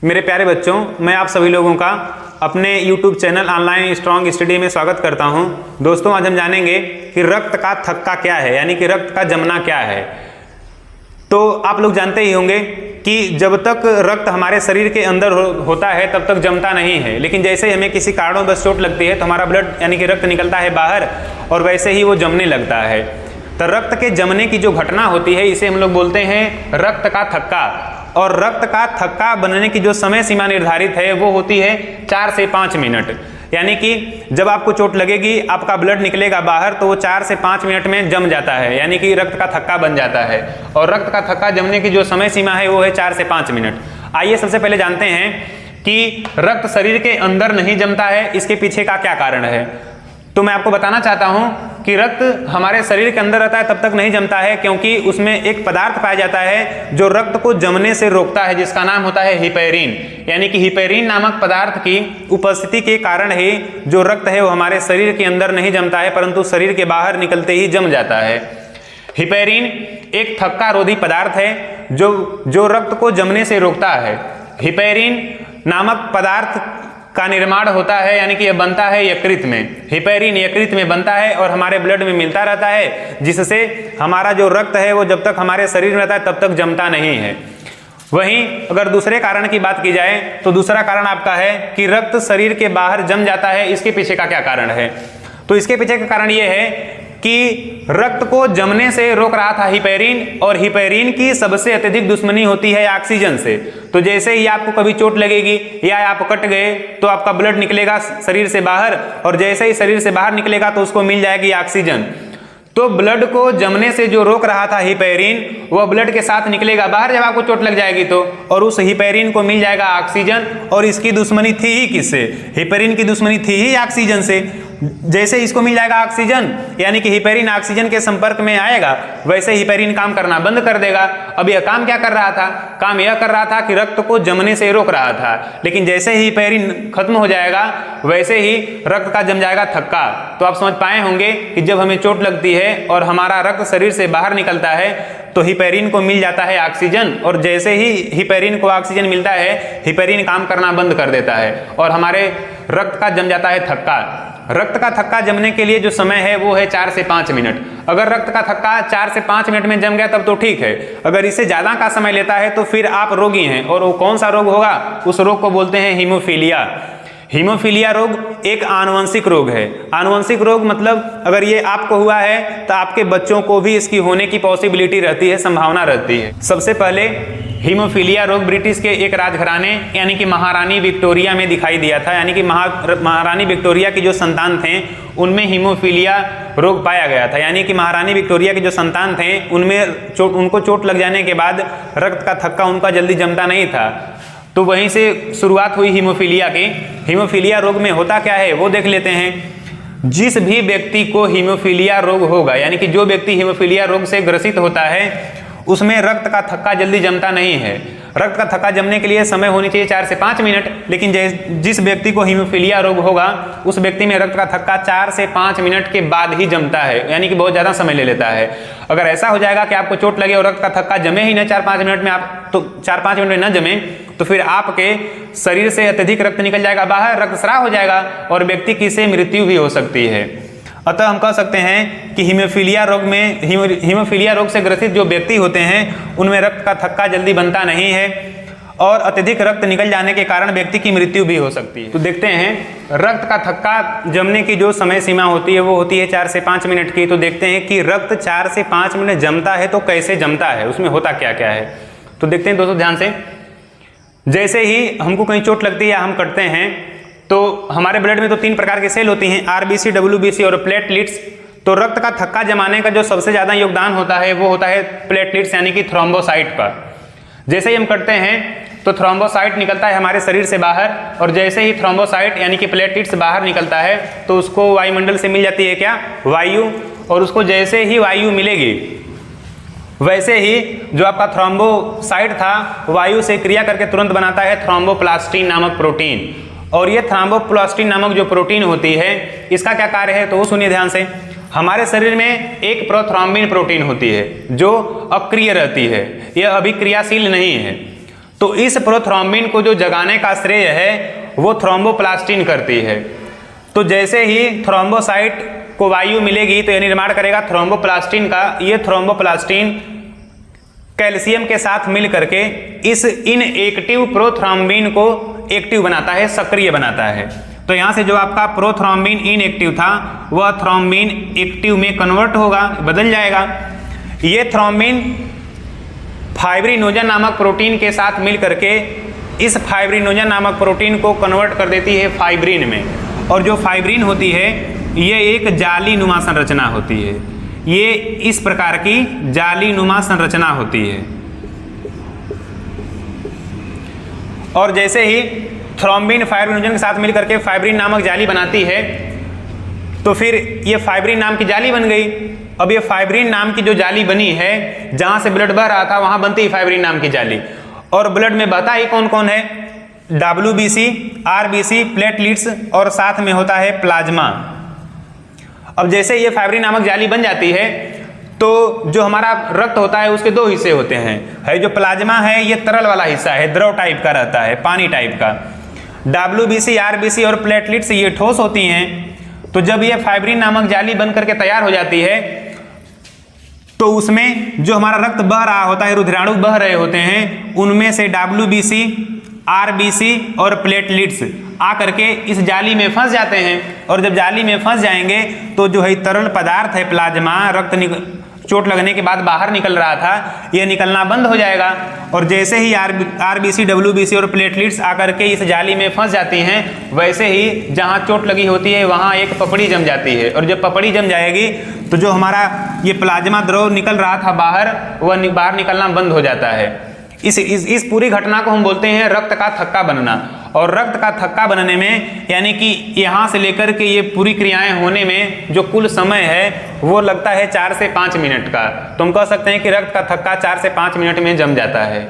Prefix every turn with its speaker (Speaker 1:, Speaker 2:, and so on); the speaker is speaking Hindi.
Speaker 1: मेरे प्यारे बच्चों, मैं आप सभी लोगों का अपने YouTube channel online strong study में स्वागत करता हूं। दोस्तों, आज हम जानेंगे कि रक्त का थक्का क्या है, यानी कि रक्त का जमना क्या है। तो आप लोग जानते ही होंगे कि जब तक रक्त हमारे शरीर के अंदर होता है तब तक जमता नहीं है, लेकिन जैसे ही हमें किसी कारणवश चोट लगती है तो हमारा ब्लड यानी कि रक्त निकलता है बाहर और वैसे ही वो जमने लगता है। तो रक्त के जमने की जो घटना होती है इसे हम लोग बोलते हैं रक्त का थक्का। और रक्त का थक्का बनने की जो समय सीमा निर्धारित है वो होती है 4 से 5 मिनट। यानी कि जब आपको चोट लगेगी, आपका ब्लड निकलेगा बाहर तो वो 4 से 5 मिनट में जम जाता है, यानी कि रक्त का थक्का बन जाता है। और रक्त का थक्का जमने की जो समय सीमा है वो है 4 से 5 मिनट। आइए सबसे पहले जानते हैं कि रक्त शरीर के अंदर नहीं जमता है, इसके पीछे का क्या कारण है। तो मैं आपको बताना चाहता हूं कि रक्त हमारे शरीर के अंदर रहता है तब तक नहीं जमता है, क्योंकि उसमें एक पदार्थ पाया जाता है जो रक्त को जमने से रोकता है, जिसका नाम होता है हिपैरिन। यानी कि हिपैरिन नामक पदार्थ की उपस्थिति के कारण ही जो रक्त है वो हमारे शरीर के अंदर नहीं जमता है, परंतु शरीर के बाहर निकलते ही जम जाता है। हिपैरिन एक थक्का रोधी पदार्थ है जो रक्त को जमने से रोकता है। हिपैरिन नामक पदार्थ का निर्माण होता है, यानी कि यह बनता है यकृत में। हिपैरिन यकृत में बनता है और हमारे ब्लड में मिलता रहता है, जिससे हमारा जो रक्त है वो जब तक हमारे शरीर में रहता है तब तक जमता नहीं है। वहीं अगर दूसरे कारण की बात की जाए तो दूसरा कारण आपका है कि रक्त शरीर के बाहर जम जाता है। इसके पीछे का क्या कारण है? तो इसके पीछे का कारण यह है कि रक्त को जमने से रोक रहा था हिपैरिन, और हिपैरिन की सबसे अत्यधिक दुश्मनी होती है ऑक्सीजन से। तो जैसे ही आपको कभी चोट लगेगी या आप कट गए तो आपका ब्लड निकलेगा शरीर से बाहर, और जैसे ही शरीर से बाहर निकलेगा तो उसको मिल जाएगी ऑक्सीजन। तो ब्लड को जमने से जो रोक रहा था हिपैरिन, वह ब्लड के साथ निकलेगा बाहर जब आपको चोट लग जाएगी तो, और उस हिपैरिन को मिल जाएगा ऑक्सीजन। और इसकी दुश्मनी थी ही किससे? हिपैरिन की दुश्मनी थी ही ऑक्सीजन से। जैसे इसको मिल जाएगा ऑक्सीजन, यानी कि हिपैरिन ऑक्सीजन के संपर्क में आएगा, वैसे हिपैरिन काम करना बंद कर देगा। अब यह काम क्या कर रहा था? काम यह कर रहा था कि रक्त को जमने से रोक रहा था, लेकिन जैसे ही हिपैरिन खत्म हो जाएगा वैसे ही रक्त का जम जाएगा थक्का। तो आप समझ पाए होंगे कि जब हमें चोट लगती है और हमारा रक्त शरीर से बाहर निकलता है तो हिपैरिन को मिल जाता है ऑक्सीजन, और जैसे ही हिपैरिन को ऑक्सीजन मिलता है हिपैरिन काम करना बंद कर देता है और हमारे रक्त का जम जाता है थक्का। रक्त का थक्का जमने के लिए जो समय है वो है 4 से 5 मिनट। अगर रक्त का थक्का 4 से 5 मिनट में जम गया तब तो ठीक है, अगर इससे ज्यादा का समय लेता है तो फिर आप रोगी हैं। और वो कौन सा रोग होगा? उस रोग को बोलते हैं हीमोफीलिया। हीमोफीलिया रोग एक आनुवंशिक रोग है। आनुवंशिक रोग मतलब अगर ये आपको हुआ है तो आपके बच्चों को भी इसकी होने की पॉसिबिलिटी रहती है, संभावना रहती है। सबसे पहले हीमोफीलिया रोग ब्रिटिश के एक राजघराने यानी कि महारानी विक्टोरिया में दिखाई दिया था। यानी कि महारानी विक्टोरिया की जो संतान थे उनमें हीमोफीलिया रोग पाया गया था। यानी कि महारानी विक्टोरिया के जो संतान थे उनमें उनको चोट लग जाने के बाद रक्त का थक्का उनका जल्दी जमता नहीं था, तो वहीं से शुरुआत हुई हीमोफीलिया की। हीमोफीलिया रोग में होता क्या है वो देख लेते हैं। जिस भी व्यक्ति को हीमोफीलिया रोग होगा, यानी कि जो व्यक्ति हीमोफीलिया रोग से ग्रसित होता है उसमें रक्त का थक्का जल्दी जमता नहीं है। रक्त का थक्का जमने के लिए समय होनी चाहिए 4 से 5 मिनट, लेकिन जिस व्यक्ति को हीमोफीलिया रोग होगा उस व्यक्ति में रक्त का थक्का 4 से 5 मिनट के बाद ही जमता है, यानी कि बहुत ज़्यादा समय ले लेता है। अगर ऐसा हो जाएगा कि आपको चोट लगे और रक्त का थक्का जमे ही ना 4-5 मिनट में, आप तो 4-5 मिनट में न जमे तो फिर आपके शरीर से अत्यधिक रक्त निकल जाएगा बाहर, रक्तस्राव हो जाएगा और व्यक्ति की से मृत्यु भी हो सकती है। अतः हम कह सकते हैं कि हीमोफीलिया रोग से ग्रसित जो व्यक्ति होते हैं उनमें रक्त का थक्का जल्दी बनता नहीं है, और अत्यधिक रक्त निकल जाने के कारण व्यक्ति की मृत्यु भी हो सकती है। तो देखते हैं रक्त का थक्का जमने की जो समय सीमा होती है वो होती है 4 से 5 मिनट की। तो देखते हैं कि रक्त 4 से 5 मिनट जमता है तो कैसे जमता है, उसमें होता क्या क्या है। तो देखते हैं दोस्तों ध्यान से। जैसे ही हमको कहीं चोट लगती है या हम कटते हैं तो हमारे ब्लड में तो 3 प्रकार के सेल होती हैं, आरबीसी, डब्ल्यूबीसी और प्लेटलेट्स। तो रक्त का थक्का जमाने का जो सबसे ज़्यादा योगदान होता है वो होता है प्लेटलेट्स यानी कि थ्रोम्बोसाइट का। जैसे ही हम कटते हैं तो थ्रोम्बोसाइट निकलता है हमारे शरीर से बाहर, और जैसे ही थ्रोम्बोसाइट यानी कि प्लेटलेट्स बाहर निकलता है तो उसको वायुमंडल से मिल जाती है क्या? वायु। और उसको जैसे ही वायु मिलेगी वैसे ही जो आपका थ्रोम्बोसाइट था वायु से क्रिया करके तुरंत बनाता है थ्रोम्बोप्लास्टिन नामक प्रोटीन। और ये थ्रोम्बोप्लास्टिन नामक जो प्रोटीन होती है इसका क्या कार्य है तो वो सुनिए ध्यान से। हमारे शरीर में एक प्रोथ्रोम्बिन प्रोटीन होती है जो अक्रिय रहती है, यह अभिक्रियाशील नहीं है। तो इस प्रोथ्रोम्बिन को जो जगाने का श्रेय है वो थ्रोम्बोप्लास्टिन करती है। तो जैसे ही थ्रोम्बोसाइट को वायु मिलेगी तो यह निर्माण करेगा थ्रोम्बोप्लास्टिन का। ये थ्रोम्बोप्लास्टिन कैल्शियम के साथ मिल करके इस इनएक्टिव प्रोथ्रोम्बिन को एक्टिव बनाता है, सक्रिय बनाता है। तो यहाँ से जो आपका प्रोथ्रोम्बिन इनएक्टिव था वह थ्रोम्बिन एक्टिव में कन्वर्ट होगा, बदल जाएगा। ये थ्रोम्बिन फाइब्रिनोजन नामक प्रोटीन के साथ मिल करके इस फाइब्रिनोजन नामक प्रोटीन को कन्वर्ट कर देती है फाइब्रिन में। और जो फाइब्रिन होती है ये एक जाली नुमा संरचना होती है। ये इस प्रकार की जाली नुमा संरचना होती है। और जैसे ही थ्रोम्बिन फाइब्रिनोजन के साथ मिलकर के फाइब्रिन नामक जाली बनाती है तो फिर ये फाइब्रिन नाम की जाली बन गई। अब ये फाइब्रिन नाम की जो जाली बनी है, जहां से ब्लड बह रहा था वहां बनती है फाइब्रिन नाम की जाली। और ब्लड में बहता ही कौन कौन है? WBC, RBC, प्लेटलेट्स और साथ में होता है प्लाज्मा। अब जैसे ये फाइब्रिन नामक जाली बन जाती है तो जो हमारा रक्त होता है उसके दो हिस्से होते हैं। है जो प्लाज्मा है ये तरल वाला हिस्सा है, द्रव टाइप का रहता है, पानी टाइप का। WBC, RBC और प्लेटलेट्स ये ठोस होती हैं। तो जब ये फाइब्रिन नामक जाली बन करके तैयार हो जाती है तो उसमें जो हमारा रक्त बह रहा होता है, रुधिराणु बह रहे होते हैं, उनमें से WBC, RBC और प्लेटलेट्स आकर के इस जाली में फंस जाते हैं। और जब जाली में फंस जाएंगे तो जो है तरल पदार्थ है प्लाज्मा, रक्त चोट लगने के बाद बाहर निकल रहा था, यह निकलना बंद हो जाएगा। और जैसे ही RBC, WBC और प्लेटलेट्स आकर के इस जाली में फंस जाती हैं, वैसे ही जहां चोट लगी होती है वहां एक पपड़ी जम जाती है। और जब पपड़ी जम जाएगी तो जो हमारा ये प्लाज्मा द्रव निकल रहा था बाहर, वह बाहर निकलना बंद हो जाता है। इस पूरी घटना को हम बोलते हैं रक्त का थक्का बनना। और रक्त का थक्का बनने में यानी कि यहाँ से लेकर के ये पूरी क्रियाएं होने में जो कुल समय है वो लगता है 4 से 5 मिनट का। तो हम कह सकते हैं कि रक्त का थक्का 4 से 5 मिनट में जम जाता है।